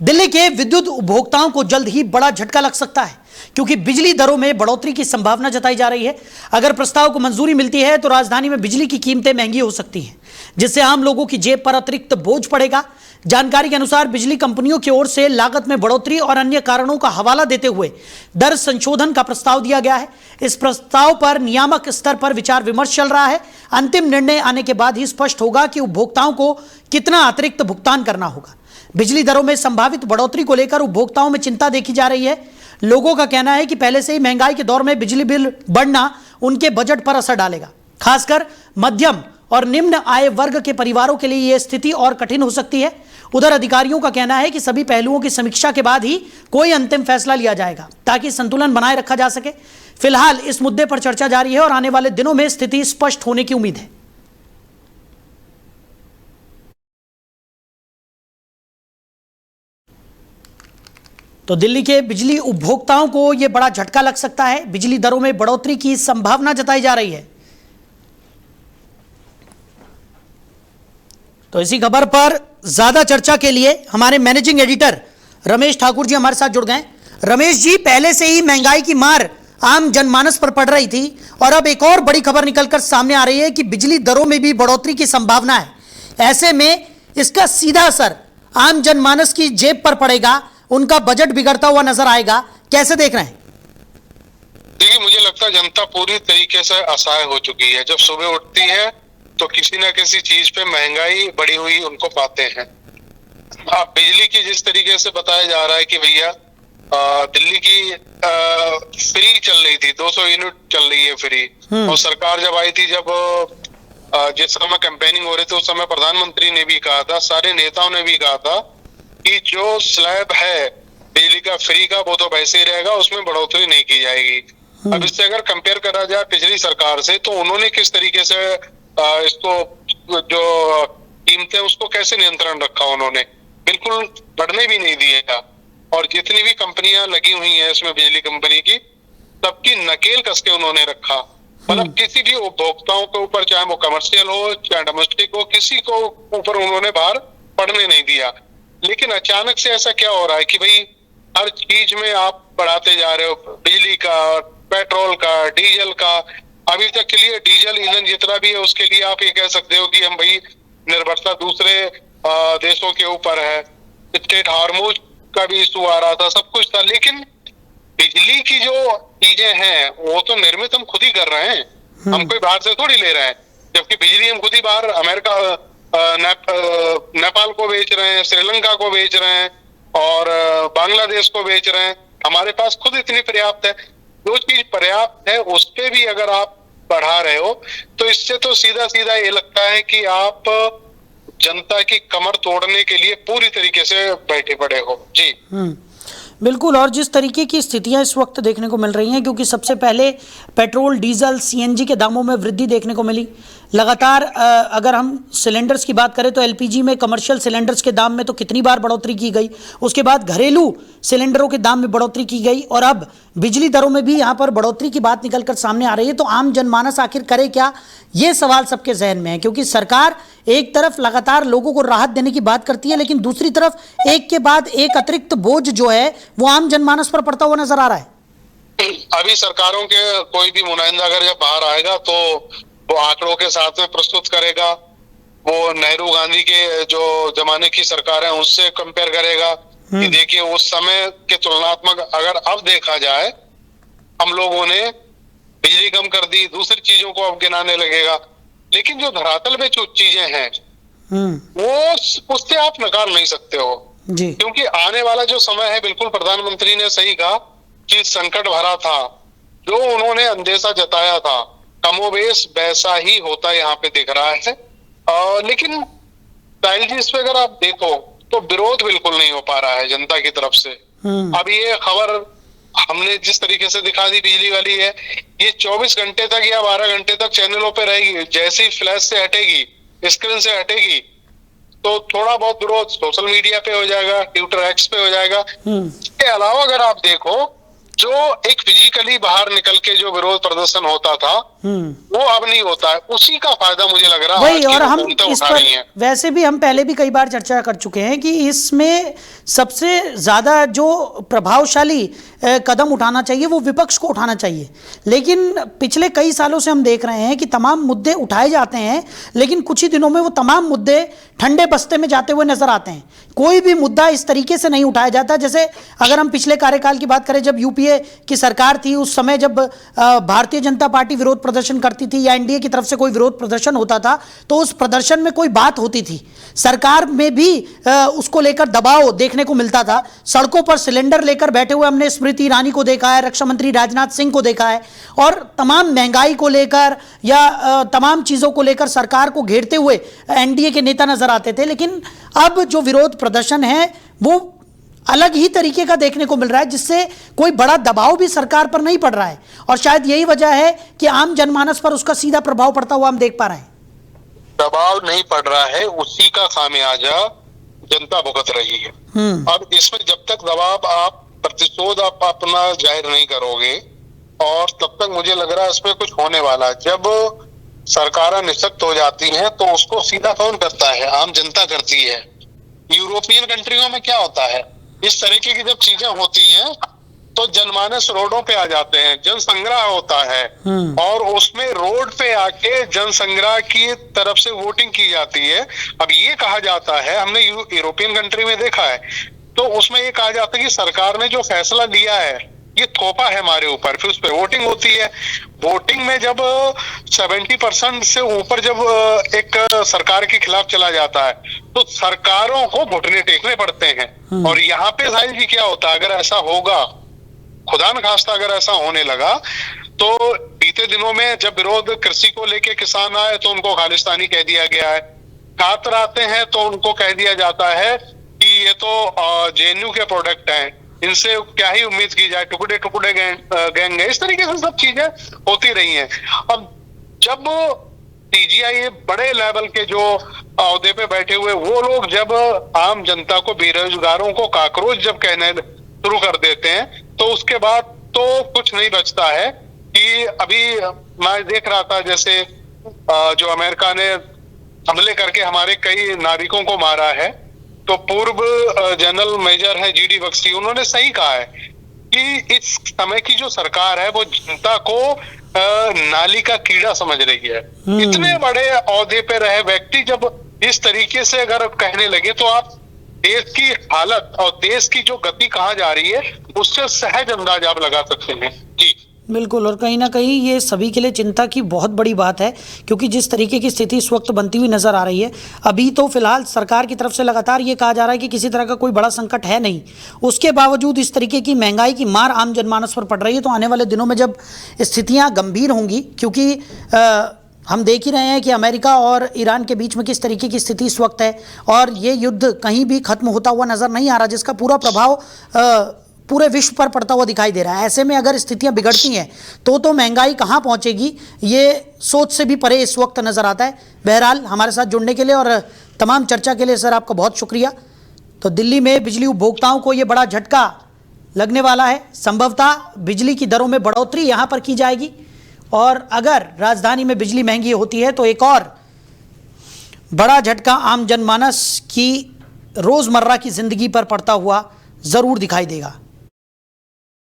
दिल्ली के विद्युत उपभोक्ताओं को जल्द ही बड़ा झटका लग सकता है, क्योंकि बिजली दरों में बढ़ोतरी की संभावना जताई जा रही है। अगर प्रस्ताव को मंजूरी मिलती है तो राजधानी में बिजली की कीमतें महंगी हो सकती हैं, जिससे आम लोगों की जेब पर अतिरिक्त बोझ पड़ेगा। जानकारी के अनुसार बिजली कंपनियों की ओर से लागत में बढ़ोतरी और अन्य कारणों का हवाला देते हुए दर संशोधन का प्रस्ताव दिया गया है। इस प्रस्ताव पर नियामक स्तर पर विचार विमर्श चल रहा है। अंतिम निर्णय आने के बाद ही स्पष्ट होगा कि उपभोक्ताओं को कितना अतिरिक्त भुगतान करना होगा। बिजली दरों में संभावित बढ़ोतरी को लेकर उपभोक्ताओं में चिंता देखी जा रही है। लोगों का कहना है कि पहले से ही महंगाई के दौर में बिजली बिल बढ़ना उनके बजट पर असर डालेगा। खासकर मध्यम और निम्न आय वर्ग के परिवारों के लिए यह स्थिति और कठिन हो सकती है। उधर अधिकारियों का कहना है कि सभी पहलुओं की समीक्षा के बाद ही कोई अंतिम फैसला लिया जाएगा, ताकि संतुलन बनाए रखा जा सके। फिलहाल इस मुद्दे पर चर्चा जारी है और आने वाले दिनों में स्थिति स्पष्ट होने की उम्मीद है। तो दिल्ली के बिजली उपभोक्ताओं को यह बड़ा झटका लग सकता है। बिजली दरों में बढ़ोतरी की संभावना जताई जा रही है। तो इसी खबर पर ज्यादा चर्चा के लिए हमारे मैनेजिंग एडिटर रमेश ठाकुर जी हमारे साथ जुड़ गए। रमेश जी, पहले से ही महंगाई की मार आम जनमानस पर पड़ रही थी और अब एक और बड़ी खबर निकलकर सामने आ रही है कि बिजली दरों में भी बढ़ोतरी की संभावना है। ऐसे में इसका सीधा असर आम जनमानस की जेब पर पड़ेगा, उनका बजट बिगड़ता हुआ नजर आएगा। कैसे देख रहे हैं? देखिए, मुझे लगता है जनता पूरी तरीके से असहाय हो चुकी है। जब सुबह उठती है तो किसी न किसी चीज पे महंगाई बढ़ी हुई उनको पाते हैं। अब बिजली की जिस तरीके से बताया जा रहा है कि भैया दिल्ली की फ्री चल रही थी, 200 यूनिट चल रही है फ्री। और सरकार जब आई थी, जब जिस समय कैंपेनिंग हो रही थी, उस समय प्रधानमंत्री ने भी कहा था, सारे नेताओं ने भी कहा था कि जो स्लैब है बिजली का फ्री का वो तो वैसे ही रहेगा, उसमें बढ़ोतरी नहीं की जाएगी। अब इससे अगर कंपेयर करा जाए पिछली सरकार से, तो उन्होंने किस तरीके से इसको जो कीमतें उसको कैसे नियंत्रण रखा, उन्होंने बिल्कुल बढ़ने भी नहीं दिया। और जितनी भी कंपनियां लगी हुई हैं इसमें बिजली कंपनी की, सबकी नकेल कस के उन्होंने रखा। मतलब किसी भी उपभोक्ताओं के ऊपर, चाहे वो कमर्शियल हो चाहे डोमेस्टिक हो, किसी को ऊपर उन्होंने बाहर पड़ने नहीं दिया। लेकिन अचानक से ऐसा क्या हो रहा है कि भाई हर चीज में आप बढ़ाते जा रहे हो, बिजली का, पेट्रोल का, डीजल का। अभी तक के लिए डीजल ईंधन जितना भी है उसके लिए आप ये कह सकते हो कि हम भाई निर्भरता दूसरे देशों के ऊपर है। स्टेट हार्मोज का भी इशू आ रहा था, सब कुछ था। लेकिन बिजली की जो चीजें हैं वो तो निर्मित हम खुद ही कर रहे हैं, हम कोई बाहर से थोड़ी ले रहे हैं। जबकि बिजली हम खुद ही बाहर अमेरिका, नेपाल को बेच रहे हैं, श्रीलंका को बेच रहे हैं और बांग्लादेश को बेच रहे हैं। हमारे पास खुद इतनी पर्याप्त है। जो चीज पर्याप्त है उस पे भी अगर आप बढ़ा रहे हो तो इससे तो सीधा सीधा ये लगता है कि आप जनता की कमर तोड़ने के लिए पूरी तरीके से बैठे पड़े हो। जी बिल्कुल। और जिस तरीके की स्थितियां इस वक्त देखने को मिल रही हैं, क्योंकि सबसे पहले पेट्रोल, डीजल, सीएनजी के दामों में वृद्धि देखने को मिली लगातार। अगर हम सिलेंडर्स की बात करें तो एलपीजी में, कमर्शियल सिलेंडर्स के दाम में तो कितनी बार बढ़ोतरी की गई, उसके बाद घरेलू सिलेंडरों के दाम में बढ़ोतरी की गई और अब बिजली दरों में भी यहाँ पर बढ़ोतरी की बात निकलकर सामने आ रही है। तो आम जनमानस आखिर करे क्या, ये सवाल सबके जहन में है। क्योंकि सरकार एक तरफ लगातार लोगों को राहत देने की बात करती है, लेकिन दूसरी तरफ एक के बाद एक अतिरिक्त बोझ जो है वो आम जनमानस पर पड़ता हुआ नजर आ रहा है। अभी सरकारों के कोई भी नुमाइंदा अगर जब बाहर आएगा तो वो आंकड़ों के साथ में प्रस्तुत करेगा। वो नेहरू गांधी के जो जमाने की सरकार है उससे कंपेयर करेगा कि देखिए उस समय के तुलनात्मक अगर अब देखा जाए, हम लोगों ने बिजली कम कर दी, दूसरी चीजों को अब गिनाने लगेगा। लेकिन जो धरातल पे जो चीजें हैं वो उससे आप नकार नहीं सकते हो जी। क्योंकि आने वाला जो समय है, बिल्कुल प्रधानमंत्री ने सही कहा कि संकट भरा था। जो उन्होंने अंदेशा जताया था कमोबेश वैसा ही होता यहाँ पे दिख रहा है। लेकिन इस पे अगर आप देखो तो विरोध बिल्कुल नहीं हो पा रहा है जनता की तरफ से। अब ये खबर हमने जिस तरीके से दिखा दी बिजली वाली है, ये 24 घंटे तक या 12 घंटे तक चैनलों पे रहेगी। जैसे ही फ्लैश से हटेगी, स्क्रीन से हटेगी, तो थोड़ा बहुत विरोध सोशल मीडिया पे हो जाएगा, ट्विटर, एक्स पे हो जाएगा। इसके अलावा अगर आप देखो, जो एक फिजिकली बाहर निकल के जो विरोध प्रदर्शन होता था वो अब नहीं होता है, उसी का फायदा मुझे लग रहा है वही। और हम इस पर वैसे भी हम पहले भी कई बार चर्चा कर चुके हैं कि इसमें सबसे ज्यादा जो प्रभावशाली कदम उठाना चाहिए वो विपक्ष को उठाना चाहिए। लेकिन पिछले कई सालों से हम देख रहे हैं कि तमाम मुद्दे उठाए जाते हैं, लेकिन कुछ ही दिनों में वो तमाम मुद्दे ठंडे बस्ते में जाते हुए नजर आते हैं। कोई भी मुद्दा इस तरीके से नहीं उठाया जाता। जैसे अगर हम पिछले कार्यकाल की बात करें, जब यूपीए की सरकार थी, उस समय जब भारतीय जनता पार्टी विरोध प्रदर्शन करती थी या एनडीए की तरफ से कोई विरोध प्रदर्शन होता था, तो उस प्रदर्शन में कोई बात होती थी, सरकार में भी उसको लेकर दबाव देखने को मिलता था। सड़कों पर सिलेंडर लेकर बैठे हुए हमने स्मृति ईरानी को देखा है, रक्षा मंत्री राजनाथ सिंह को देखा है, और तमाम महंगाई को लेकर या तमाम चीजों को लेकर सरकार को घेरते हुए एनडीए के नेता नजर आते थे। लेकिन अब जो विरोध प्रदर्शन है वो अलग ही तरीके का देखने को मिल रहा है, जिससे कोई बड़ा दबाव भी सरकार पर नहीं पड़ रहा है। और शायद यही वजह है कि आम जनमानस पर उसका सीधा प्रभाव पड़ता हुआ हम देख पा रहे हैं। दबाव नहीं पड़ रहा है, उसी का खामियाजा जनता भुगत रही है। अब इसमें जब तक दबाव आप प्रतिशोध आप अपना जाहिर नहीं करोगे, और तब तक मुझे लग रहा है इसमें कुछ होने वाला है। जब सरकारें निशक्त हो जाती हैं तो उसको सीधा कौन करता है? आम जनता करती है। यूरोपियन कंट्रियों में क्या होता है, इस तरीके की जब चीजें होती हैं तो जनमानस रोडों पे आ जाते हैं, जन संग्रह होता है, और उसमें रोड पे आके जन संग्रह की तरफ से वोटिंग की जाती है। अब ये कहा जाता है, हमने यूरोपियन कंट्री में देखा है, तो उसमें ये कहा जाता है कि सरकार ने जो फैसला लिया है ये थोपा है हमारे ऊपर, फिर उस पर वोटिंग होती है। वोटिंग में जब 70% से ऊपर जब एक सरकार के खिलाफ चला जाता है तो सरकारों को घुटने टेकने पड़ते हैं। और यहाँ पे साहिल जी क्या होता है, अगर ऐसा होगा, खुदा न खास्ता अगर ऐसा होने लगा, तो बीते दिनों में जब विरोध कृषि को लेके किसान आए तो उनको खालिस्तानी कह दिया गया है, छात्र आते हैं तो उनको कह दिया जाता है कि ये तो जेएनयू के प्रोडक्ट हैं, इनसे क्या ही उम्मीद की जाए, टुकड़े टुकड़े गैंग है। इस तरीके से सब चीजें होती रही हैं। अब जब टीजीआई बड़े लेवल के जो अहदे पे बैठे हुए वो लोग जब आम जनता को, बेरोजगारों को काकरोच जब कहने शुरू कर देते हैं, तो उसके बाद तो कुछ नहीं बचता है। कि अभी मैं देख रहा था जैसे जो अमेरिका ने हमले करके हमारे कई नागरिकों को मारा है, तो पूर्व जनरल मेजर है जीडी बख्शी, उन्होंने सही कहा है कि इस समय की जो सरकार है वो जनता को नाली का कीड़ा समझ रही है। इतने बड़े ओहदे पे रहे व्यक्ति जब इस तरीके से अगर कहने लगे, तो आप देश की हालत और देश की जो गति कहाँ जा रही है उससे सहज अंदाज आप लगा सकते हैं। जी बिल्कुल। और कहीं ना कहीं ये सभी के लिए चिंता की बहुत बड़ी बात है, क्योंकि जिस तरीके की स्थिति इस वक्त बनती हुई नज़र आ रही है, अभी तो फिलहाल सरकार की तरफ से लगातार ये कहा जा रहा है कि किसी तरह का कोई बड़ा संकट है नहीं, उसके बावजूद इस तरीके की महंगाई की मार आम जनमानस पर पड़ रही है। तो आने वाले दिनों में जब स्थितियाँ गंभीर होंगी, क्योंकि हम देख ही रहे हैं कि अमेरिका और ईरान के बीच में किस तरीके की स्थिति इस वक्त है, और ये युद्ध कहीं भी खत्म होता हुआ नज़र नहीं आ रहा, जिसका पूरा प्रभाव पूरे विश्व पर पड़ता हुआ दिखाई दे रहा है। ऐसे में अगर स्थितियां बिगड़ती हैं तो महंगाई कहां पहुंचेगी, ये सोच से भी परे इस वक्त नज़र आता है। बहरहाल हमारे साथ जुड़ने के लिए और तमाम चर्चा के लिए सर आपका बहुत शुक्रिया। तो दिल्ली में बिजली उपभोक्ताओं को ये बड़ा झटका लगने वाला है, संभवतः बिजली की दरों में बढ़ोतरी यहाँ पर की जाएगी, और अगर राजधानी में बिजली महंगी होती है तो एक और बड़ा झटका आम जनमानस की रोज़मर्रा की ज़िंदगी पर पड़ता हुआ ज़रूर दिखाई देगा।